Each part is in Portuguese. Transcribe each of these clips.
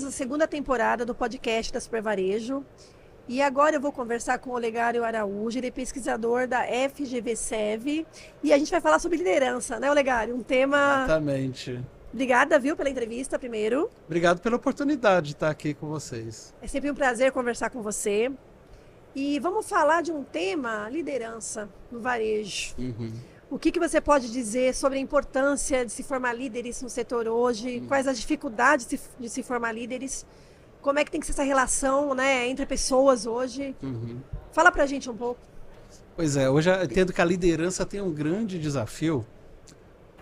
a segunda temporada do podcast da Super Varejo. E agora eu vou conversar com o Olegário Araújo, ele é pesquisador da FGV-SEV. E a gente vai falar sobre liderança, né, Olegário? Um tema... Exatamente. Obrigada, viu, pela entrevista primeiro. Obrigado pela oportunidade de estar aqui com vocês. É sempre um prazer conversar com você. E vamos falar de um tema, liderança no varejo. O que você pode dizer sobre a importância de se formar líderes no setor hoje? Quais as dificuldades de se formar líderes? Como é que tem que ser essa relação, né, entre pessoas hoje? Fala pra gente um pouco. Pois é, hoje eu entendo que a liderança tem um grande desafio,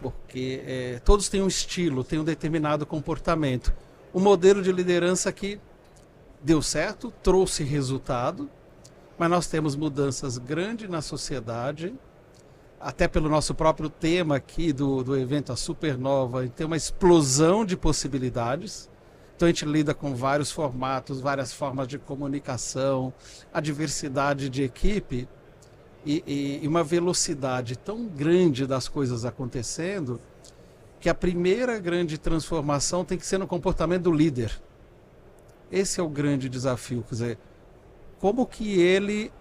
porque todos têm um estilo, têm um determinado comportamento. Um modelo de liderança que deu certo, trouxe resultado, mas nós temos mudanças grandes na sociedade, até pelo nosso próprio tema aqui do evento, a Supernova, tem uma explosão de possibilidades. Então a gente lida com vários formatos, várias formas de comunicação, a diversidade de equipe e uma velocidade tão grande das coisas acontecendo que a primeira grande transformação tem que ser no comportamento do líder. Esse é o grande desafio, quer dizer, como que ele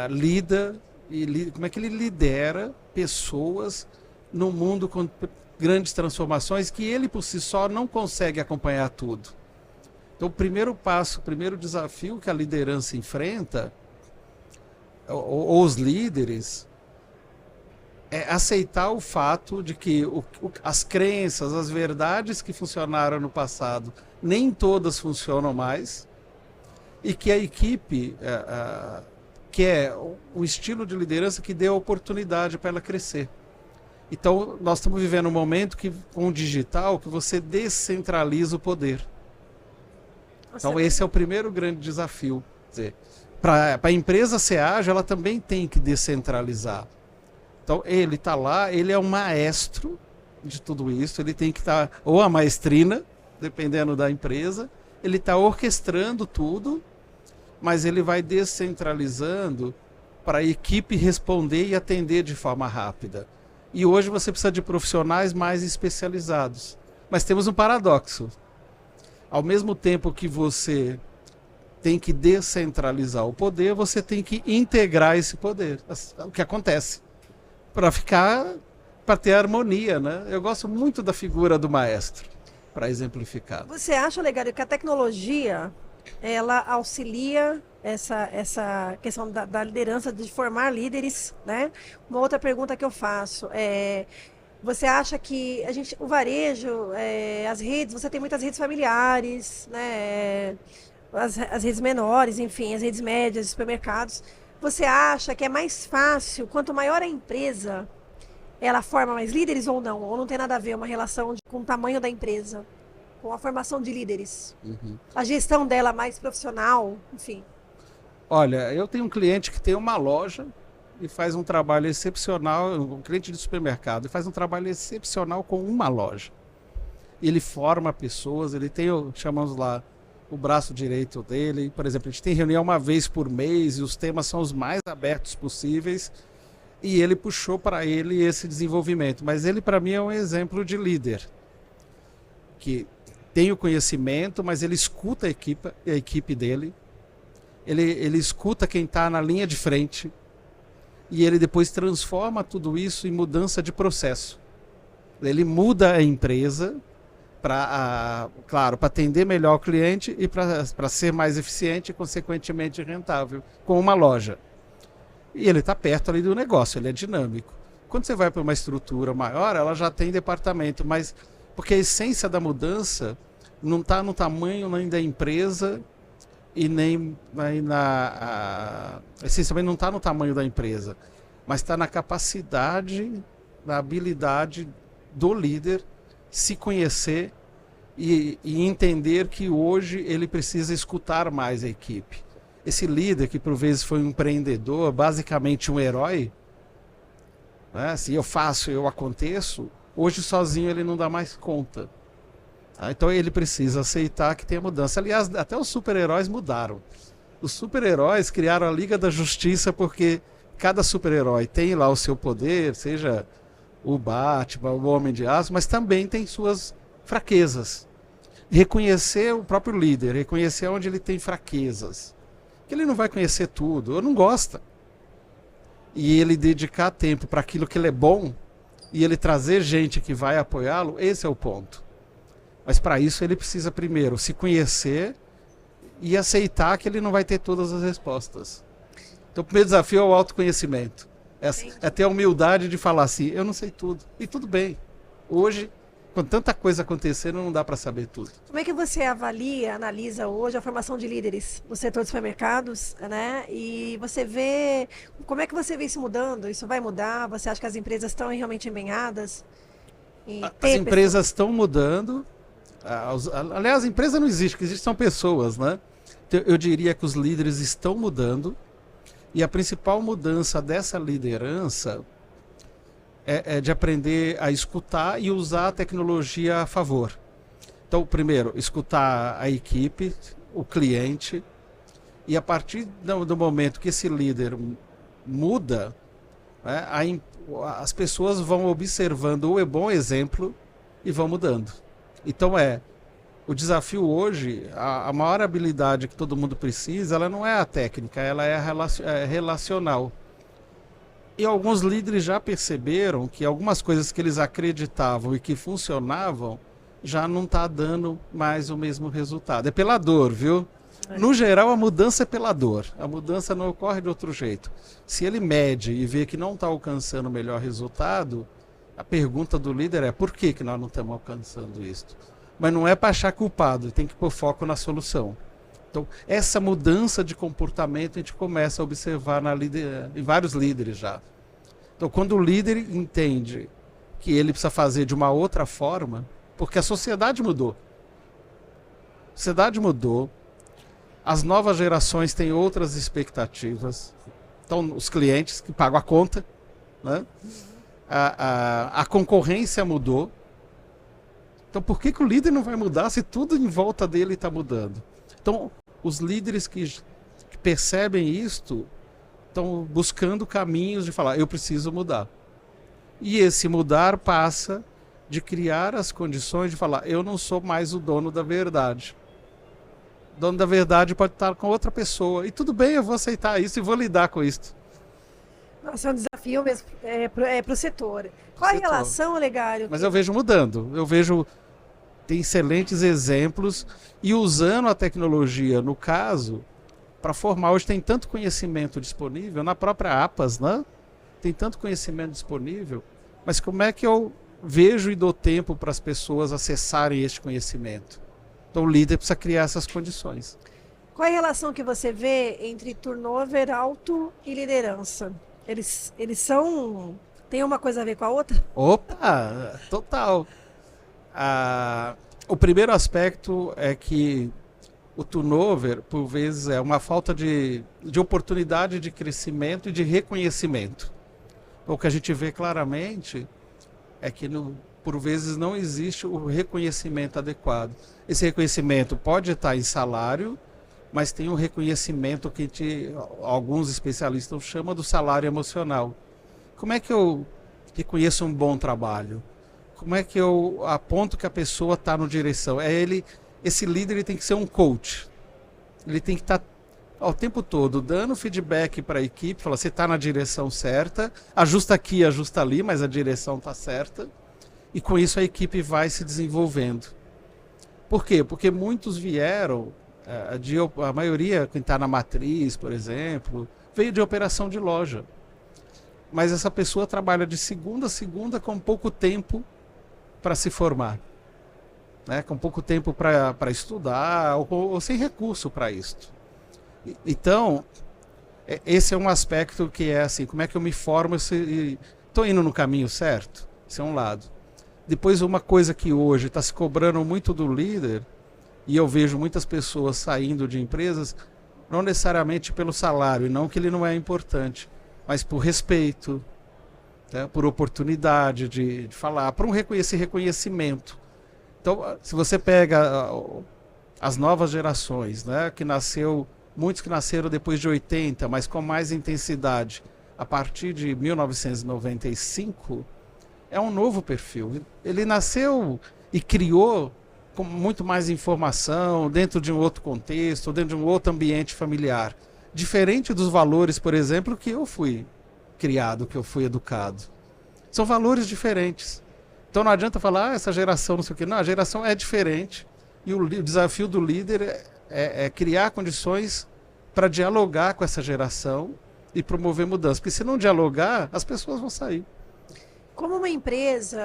lida e como é que ele lidera pessoas num mundo com grandes transformações que ele por si só não consegue acompanhar tudo. Então o primeiro passo, o primeiro desafio que a liderança enfrenta, ou os líderes, é aceitar o fato de que as crenças, as verdades que funcionaram no passado, nem todas funcionam mais, e que a equipe quer um estilo de liderança que dê a oportunidade para ela crescer. Então, nós estamos vivendo um momento que, com o digital, que você descentraliza o poder. Então, esse é o primeiro grande desafio. Para a empresa ser ágil, ela também tem que descentralizar. Então, ele está lá, ele é um maestro de tudo isso, ele tem que estar, ou a maestrina, dependendo da empresa, ele está orquestrando tudo, mas ele vai descentralizando para a equipe responder e atender de forma rápida. E hoje você precisa de profissionais mais especializados. Mas temos um paradoxo. Ao mesmo tempo que você tem que descentralizar o poder, você tem que integrar esse poder. O que acontece? Para ter harmonia, né? Eu gosto muito da figura do maestro, para exemplificar. Você acha, Olegário, que a tecnologia ela auxilia essa questão da liderança, de formar líderes, né? Uma outra pergunta que eu faço é: você acha que o varejo, as redes, você tem muitas redes familiares, né? As redes menores, enfim, as redes médias, supermercados. Você acha que é mais fácil, quanto maior a empresa, ela forma mais líderes ou não? Ou não tem nada a ver uma relação com o tamanho da empresa, com a formação de líderes? A gestão dela mais profissional, enfim. Olha, eu tenho um cliente que tem uma loja e faz um trabalho excepcional, um cliente de supermercado, e faz um trabalho excepcional com uma loja. Ele forma pessoas, ele tem, chamamos lá, o braço direito dele. Por exemplo, a gente tem reunião uma vez por mês e os temas são os mais abertos possíveis. E ele puxou para ele esse desenvolvimento. Mas ele, para mim, é um exemplo de líder. Que tem o conhecimento, mas ele escuta a equipe dele. Ele escuta quem está na linha de frente. E ele depois transforma tudo isso em mudança de processo. Ele muda a empresa para atender melhor o cliente e para ser mais eficiente e, consequentemente, rentável, com uma loja. E ele está perto ali do negócio, ele é dinâmico. Quando você vai para uma estrutura maior, ela já tem departamento, mas porque a essência da mudança não está no tamanho nem da empresa e nem a essência também não está no tamanho da empresa, mas está na capacidade, na habilidade do líder se conhecer e entender que hoje ele precisa escutar mais a equipe. Esse líder que por vezes foi um empreendedor, basicamente um herói, né? Se eu faço, eu aconteço, hoje sozinho ele não dá mais conta. Então ele precisa aceitar que tem a mudança. Aliás, até os super-heróis mudaram. Os super-heróis criaram a Liga da Justiça porque cada super-herói tem lá o seu poder, seja o Batman, o Homem de Aço, mas também tem suas fraquezas. reconhecer o próprio líder, reconhecer onde ele tem fraquezas. Que ele não vai conhecer tudo, ou não gosta. E ele dedicar tempo para aquilo que ele é bom, e ele trazer gente que vai apoiá-lo, esse é o ponto. Mas para isso ele precisa primeiro se conhecer e aceitar que ele não vai ter todas as respostas. Então o primeiro desafio é o autoconhecimento. É ter a humildade de falar assim, eu não sei tudo. E tudo bem. Hoje, com tanta coisa acontecendo, não dá para saber tudo. Como é que você avalia, analisa hoje a formação de líderes no setor de supermercados, né? E você vê, como é que você vê isso mudando? Isso vai mudar? Você acha que as empresas estão realmente empenhadas? As empresas estão mudando. Aliás, a empresa não existe, o que existe são pessoas, né? Então, eu diria que os líderes estão mudando. E a principal mudança dessa liderança é de aprender a escutar e usar a tecnologia a favor. Então, primeiro, escutar a equipe, o cliente, e a partir do momento que esse líder muda, né, as pessoas vão observando o bom exemplo e vão mudando. Então, o desafio hoje, a maior habilidade que todo mundo precisa, ela não é a técnica, ela é relacional. E alguns líderes já perceberam que algumas coisas que eles acreditavam e que funcionavam já não está dando mais o mesmo resultado. É pela dor, viu? No geral, a mudança é pela dor. A mudança não ocorre de outro jeito. Se ele mede e vê que não está alcançando o melhor resultado, a pergunta do líder é por que nós não estamos alcançando isso? Mas não é para achar culpado, tem que pôr foco na solução. Então, essa mudança de comportamento a gente começa a observar em vários líderes já. Então, quando o líder entende que ele precisa fazer de uma outra forma, porque a sociedade mudou. A sociedade mudou, as novas gerações têm outras expectativas. Então, os clientes que pagam a conta, né? A concorrência mudou. Então, por que o líder não vai mudar se tudo em volta dele está mudando? Então, os líderes que percebem isto estão buscando caminhos de falar, eu preciso mudar. E esse mudar passa de criar as condições de falar, eu não sou mais o dono da verdade. O dono da verdade pode estar com outra pessoa. E tudo bem, eu vou aceitar isso e vou lidar com isso. Nossa, é um desafio mesmo para o setor. Qual a relação, Olegário? Mas eu vejo mudando. Tem excelentes exemplos e usando a tecnologia, no caso, para formar. Hoje tem tanto conhecimento disponível, na própria APAS, né? Tem tanto conhecimento disponível, mas como é que eu vejo e dou tempo para as pessoas acessarem este conhecimento? Então o líder precisa criar essas condições. Qual é a relação que você vê entre turnover alto e liderança? Eles tem uma coisa a ver com a outra? Opa, total. O primeiro aspecto é que o turnover, por vezes, é uma falta de oportunidade de crescimento e de reconhecimento. O que a gente vê claramente é que, por vezes, não existe o reconhecimento adequado. Esse reconhecimento pode estar em salário, mas tem um reconhecimento que alguns especialistas chamam do salário emocional. Como é que eu reconheço um bom trabalho? Como é que eu aponto que a pessoa está na direção? Esse líder ele tem que ser um coach. Ele tem que estar ao tempo todo dando feedback para a equipe, falar, você está na direção certa, ajusta aqui, ajusta ali, mas a direção está certa. E com isso a equipe vai se desenvolvendo. Por quê? Porque muitos vieram, a maioria, quem está na matriz, por exemplo, veio de operação de loja. Mas essa pessoa trabalha de segunda a segunda com pouco tempo para se formar, né? Com pouco tempo para estudar ou sem recurso para isso. Então, esse é um aspecto que é assim, como é que eu me formo? Estou indo no caminho certo? Esse é um lado. Depois, uma coisa que hoje está se cobrando muito do líder, e eu vejo muitas pessoas saindo de empresas, não necessariamente pelo salário, e não que ele não é importante, mas por respeito, né, por oportunidade de falar, por esse reconhecimento. Então, se você pega as novas gerações, né, muitos que nasceram depois de 80, mas com mais intensidade, a partir de 1995, é um novo perfil. Ele nasceu e criou com muito mais informação, dentro de um outro contexto, dentro de um outro ambiente familiar. Diferente dos valores, por exemplo, que eu fui criado, que eu fui educado. São valores diferentes. Então não adianta falar, essa geração não sei o quê. Não, a geração é diferente. E o desafio do líder é criar condições para dialogar com essa geração e promover mudança. Porque se não dialogar, as pessoas vão sair. Como uma empresa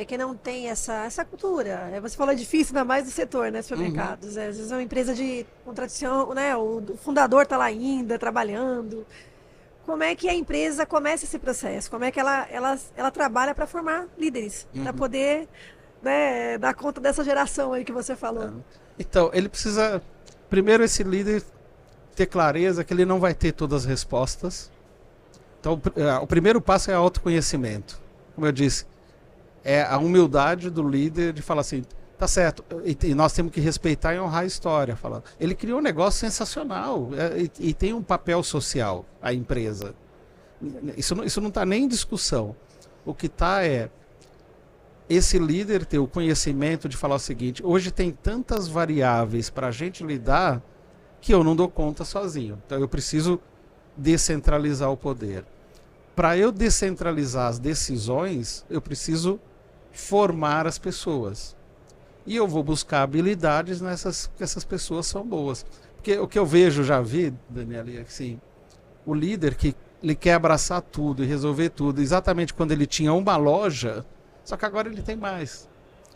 que não tem essa cultura, você falou difícil, ainda mais do setor, né, supermercados. Às vezes é uma empresa com tradição, né, o fundador está lá ainda, trabalhando. Como é que a empresa começa esse processo? Como é que ela trabalha para formar líderes, para poder, né, dar conta dessa geração aí que você falou? Então, ele precisa, primeiro, esse líder ter clareza que ele não vai ter todas as respostas. Então, o primeiro passo é o autoconhecimento. Como eu disse, é a humildade do líder de falar assim, tá certo, e nós temos que respeitar e honrar a história. Ele criou um negócio sensacional e tem um papel social, a empresa. Isso não está nem em discussão. O que está é esse líder ter o conhecimento de falar o seguinte, hoje tem tantas variáveis para a gente lidar que eu não dou conta sozinho. Então eu preciso descentralizar o poder. Para eu descentralizar as decisões, eu preciso formar as pessoas. E eu vou buscar habilidades que essas pessoas são boas. Porque o que eu vejo, já vi, Daniela, assim, o líder que ele quer abraçar tudo e resolver tudo, exatamente quando ele tinha uma loja, só que agora ele tem mais.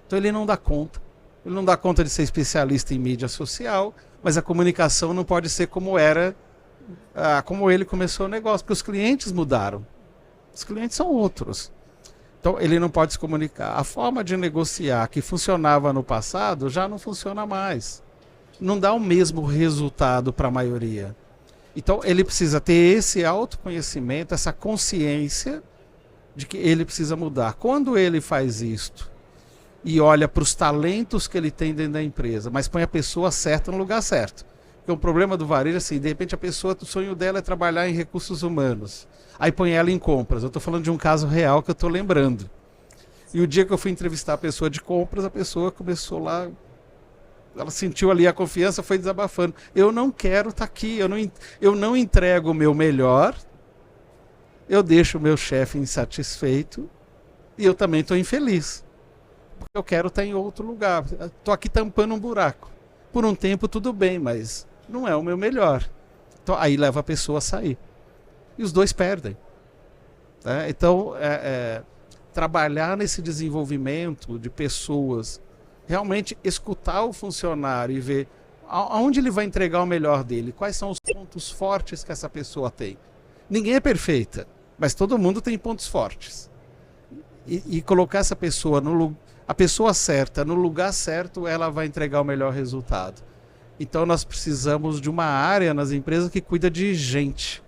Então ele não dá conta. Ele não dá conta de ser especialista em mídia social, mas a comunicação não pode ser como era, como ele começou o negócio, porque os clientes mudaram. Os clientes são outros. Então ele não pode se comunicar. A forma de negociar que funcionava no passado já não funciona mais. Não dá o mesmo resultado para a maioria. Então ele precisa ter esse autoconhecimento, essa consciência de que ele precisa mudar. Quando ele faz isto e olha para os talentos que ele tem dentro da empresa, mas põe a pessoa certa no lugar certo. Porque o problema do varejo é assim, de repente a pessoa, o sonho dela é trabalhar em recursos humanos. Aí põe ela em compras. Eu estou falando de um caso real que eu estou lembrando. E o dia que eu fui entrevistar a pessoa de compras, a pessoa começou lá, ela sentiu ali a confiança, foi desabafando. Eu não quero estar aqui, eu não entrego o meu melhor, eu deixo o meu chefe insatisfeito e eu também estou infeliz. Porque eu quero estar em outro lugar. Estou aqui tampando um buraco. Por um tempo tudo bem, mas não é o meu melhor. Então aí leva a pessoa a sair. E os dois perdem. Né? Então, trabalhar nesse desenvolvimento de pessoas, realmente escutar o funcionário e ver aonde ele vai entregar o melhor dele, quais são os pontos fortes que essa pessoa tem. Ninguém é perfeita, mas todo mundo tem pontos fortes. E colocar essa pessoa a pessoa certa, no lugar certo, ela vai entregar o melhor resultado. Então nós precisamos de uma área nas empresas que cuida de gente.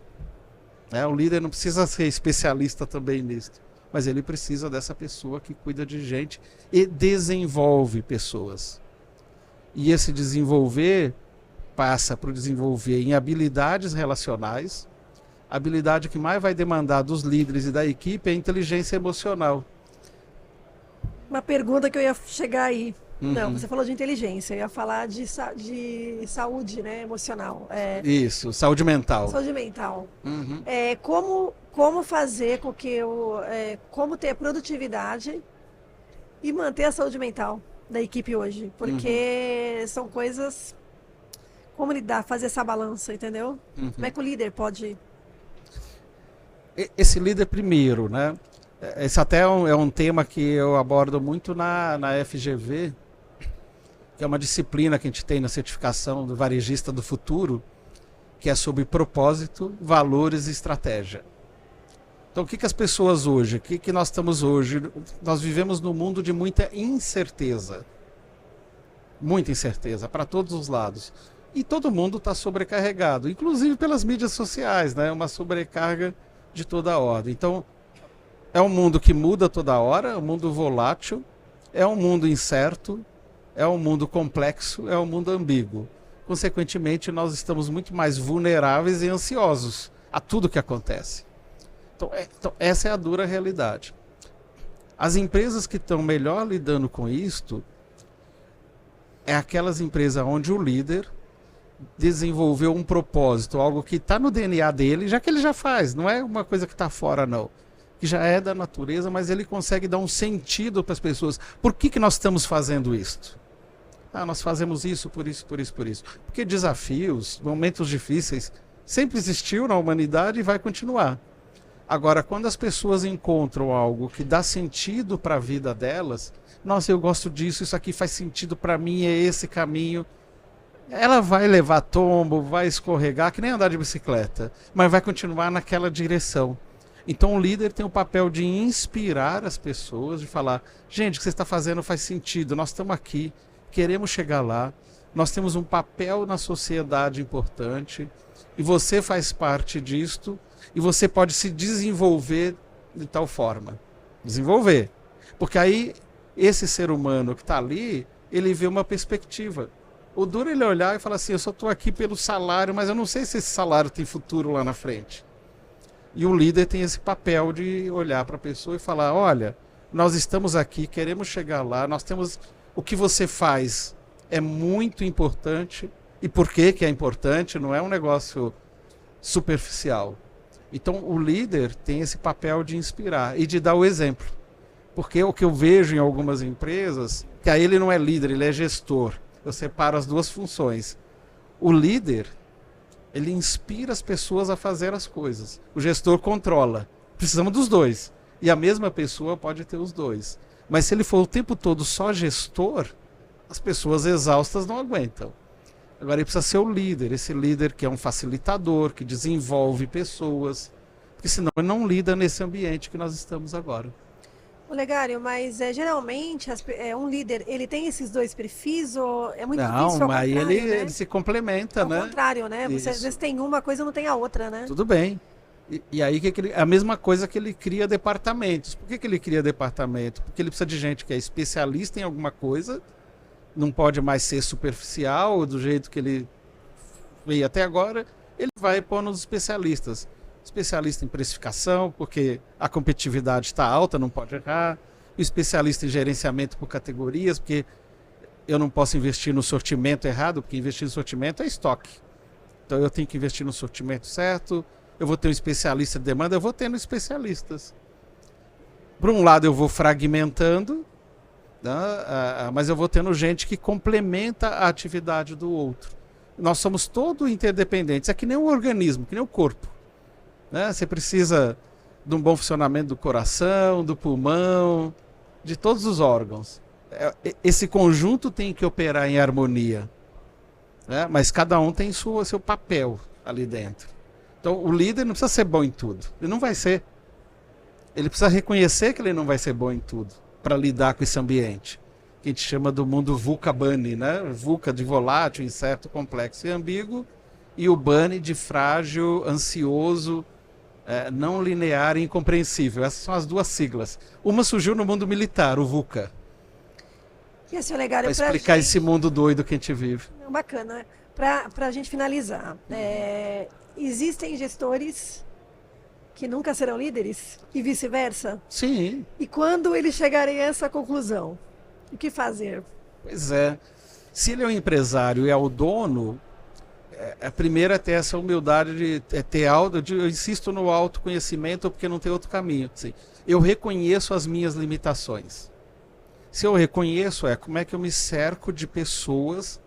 O líder não precisa ser especialista também nisso, mas ele precisa dessa pessoa que cuida de gente e desenvolve pessoas. E esse desenvolver passa por desenvolver em habilidades relacionais. A habilidade que mais vai demandar dos líderes e da equipe é a inteligência emocional. Uma pergunta que eu ia chegar aí. Não, você falou de inteligência, eu ia falar de saúde, né, emocional. Isso, saúde mental. Saúde mental. Como fazer com que como ter produtividade e manter a saúde mental da equipe hoje? Porque são coisas... Como lidar, fazer essa balança, entendeu? Como é que o líder pode... Esse líder primeiro, né? Esse até é um tema que eu abordo muito na FGV, que é uma disciplina que a gente tem na certificação do varejista do futuro, que é sobre propósito, valores e estratégia. Então o que as pessoas hoje, o que nós estamos hoje? Nós vivemos num mundo de muita incerteza para todos os lados. E todo mundo está sobrecarregado, inclusive pelas mídias sociais, né? Uma sobrecarga de toda a ordem. Então, é um mundo que muda toda hora, é um mundo volátil, é um mundo incerto, é um mundo complexo, é um mundo ambíguo. Consequentemente, nós estamos muito mais vulneráveis e ansiosos a tudo que acontece. Então, essa é a dura realidade. As empresas que estão melhor lidando com isto, é aquelas empresas onde o líder desenvolveu um propósito, algo que está no DNA dele, já que ele já faz, não é uma coisa que está fora, não. Que já é da natureza, mas ele consegue dar um sentido para as pessoas. Por que nós estamos fazendo isto? Nós fazemos isso, por isso, por isso, por isso. Porque desafios, momentos difíceis, sempre existiu na humanidade e vai continuar. Agora, quando as pessoas encontram algo que dá sentido para a vida delas, nossa, eu gosto disso, isso aqui faz sentido para mim, é esse caminho. Ela vai levar tombo, vai escorregar, que nem andar de bicicleta, mas vai continuar naquela direção. Então o líder tem o papel de inspirar as pessoas, de falar, gente, o que você está fazendo faz sentido, nós estamos aqui, queremos chegar lá, nós temos um papel na sociedade importante, e você faz parte disto, e você pode se desenvolver de tal forma. Desenvolver. Porque aí, esse ser humano que está ali, ele vê uma perspectiva. O duro é ele olhar e falar assim, eu só estou aqui pelo salário, mas eu não sei se esse salário tem futuro lá na frente. E o líder tem esse papel de olhar para a pessoa e falar, olha, nós estamos aqui, queremos chegar lá, nós temos... O que você faz é muito importante. E por que é importante? Não é um negócio superficial. Então o líder tem esse papel de inspirar e de dar o exemplo. Porque o que eu vejo em algumas empresas, que aí ele não é líder, ele é gestor. Eu separo as duas funções. O líder, ele inspira as pessoas a fazer as coisas. O gestor controla. Precisamos dos dois. E a mesma pessoa pode ter os dois. Mas se ele for o tempo todo só gestor, as pessoas exaustas não aguentam. Agora ele precisa ser o líder. Esse líder que é um facilitador, que desenvolve pessoas. Porque senão ele não lida nesse ambiente que nós estamos agora. Olegário, mas geralmente um líder, ele tem esses dois perfis ou é muito Não, difícil ao mas contrário, né? ele se complementa, Ao né? contrário, né? Você às Isso. vezes tem uma coisa e não tem a outra, né? Tudo bem. E aí a mesma coisa que ele cria departamentos. Por que ele cria departamento? Porque ele precisa de gente que é especialista em alguma coisa, não pode mais ser superficial do jeito que ele veio até agora, ele vai pôr nos especialistas. Especialista em precificação, porque a competitividade está alta, não pode errar. O especialista em gerenciamento por categorias, porque eu não posso investir no sortimento errado, porque investir no sortimento é estoque. Então eu tenho que investir no sortimento certo. Eu vou ter um especialista de demanda, eu vou tendo especialistas. Por um lado eu vou fragmentando, né, mas eu vou tendo gente que complementa a atividade do outro. Nós somos todos interdependentes, é que nem um organismo, que nem o corpo. Né? Você precisa de um bom funcionamento do coração, do pulmão, de todos os órgãos. Esse conjunto tem que operar em harmonia, né? Mas cada um tem seu papel ali dentro. Então o líder não precisa ser bom em tudo, ele não vai ser. Ele precisa reconhecer que ele não vai ser bom em tudo para lidar com esse ambiente, que a gente chama do mundo VUCA-BUNNY, né? VUCA de volátil, incerto, complexo e ambíguo, e o BUNNY de frágil, ansioso, não linear e incompreensível. Essas são as duas siglas. Uma surgiu no mundo militar, o VUCA. E assim, Olegário, Para explicar esse mundo doido que a gente vive. Bacana. Para a gente finalizar, existem gestores que nunca serão líderes e vice-versa? Sim. E quando eles chegarem a essa conclusão, o que fazer? Pois é. Se ele é um empresário e é o dono, a primeira é ter essa humildade de ter eu insisto no autoconhecimento porque não tem outro caminho. Assim, eu reconheço as minhas limitações. Se eu reconheço, como é que eu me cerco de pessoas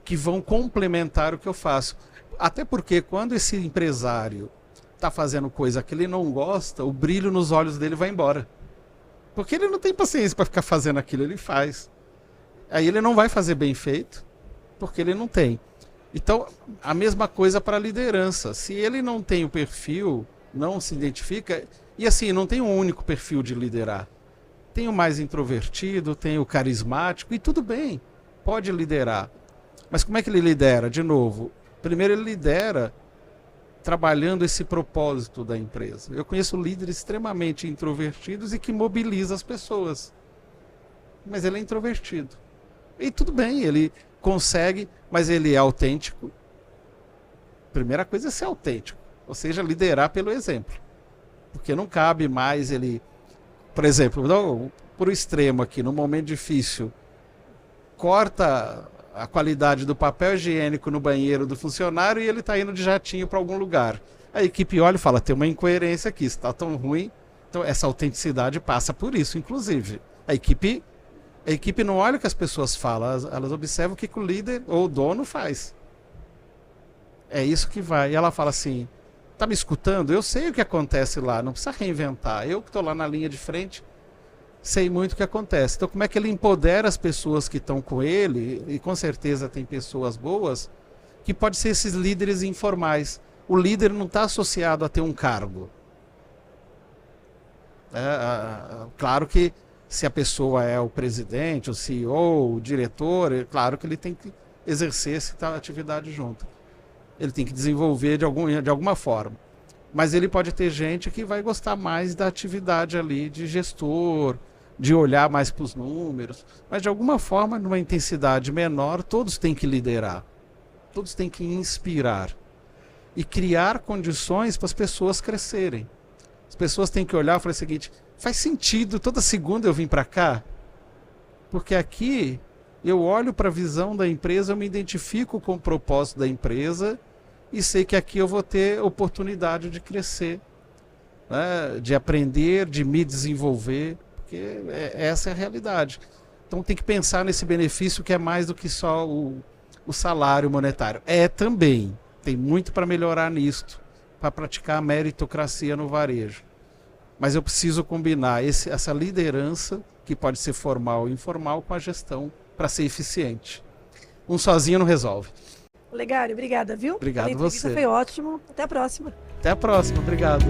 que vão complementar o que eu faço. Até porque quando esse empresário está fazendo coisa que ele não gosta, o brilho nos olhos dele vai embora. Porque ele não tem paciência para ficar fazendo aquilo, ele faz. Aí ele não vai fazer bem feito, porque ele não tem. Então, a mesma coisa para a liderança. Se ele não tem o perfil, não se identifica, e assim, não tem um único perfil de liderar. Tem o mais introvertido, tem o carismático, e tudo bem, pode liderar. Mas como é que ele lidera? De novo, primeiro ele lidera trabalhando esse propósito da empresa. Eu conheço líderes extremamente introvertidos e que mobilizam as pessoas. Mas ele é introvertido. E tudo bem, ele consegue, mas ele é autêntico. Primeira coisa é ser autêntico, ou seja, liderar pelo exemplo. Porque não cabe mais ele, por exemplo, por o extremo aqui, num momento difícil, corta a qualidade do papel higiênico no banheiro do funcionário e ele está indo de jatinho para algum lugar. A equipe olha e fala, tem uma incoerência aqui, isso está tão ruim. Então essa autenticidade passa por isso, inclusive. A equipe não olha o que as pessoas falam, elas observam o que o líder ou o dono faz. É isso que vai. E ela fala assim, tá me escutando? Eu sei o que acontece lá, não precisa reinventar. Eu que estou lá na linha de frente, sei muito o que acontece. Então como é que ele empodera as pessoas que estão com ele, e com certeza tem pessoas boas, que pode ser esses líderes informais. O líder não está associado a ter um cargo. Claro que se a pessoa é o presidente, o CEO, o diretor, é claro que ele tem que exercer essa atividade junto. Ele tem que desenvolver de alguma forma. Mas ele pode ter gente que vai gostar mais da atividade ali de gestor, de olhar mais para os números. Mas de alguma forma, numa intensidade menor, todos têm que liderar. Todos têm que inspirar. E criar condições para as pessoas crescerem. As pessoas têm que olhar e falar o seguinte, faz sentido toda segunda eu vim para cá? Porque aqui eu olho para a visão da empresa, eu me identifico com o propósito da empresa e sei que aqui eu vou ter oportunidade de crescer, né? De aprender, de me desenvolver, porque essa é a realidade. Então tem que pensar nesse benefício que é mais do que só o salário monetário. Também, tem muito para melhorar nisto, para praticar a meritocracia no varejo. Mas eu preciso combinar essa liderança, que pode ser formal ou informal, com a gestão para ser eficiente. Um sozinho não resolve. Olegário, obrigada, viu? Obrigado a você. Foi ótimo. Até a próxima. Até a próxima. Obrigado.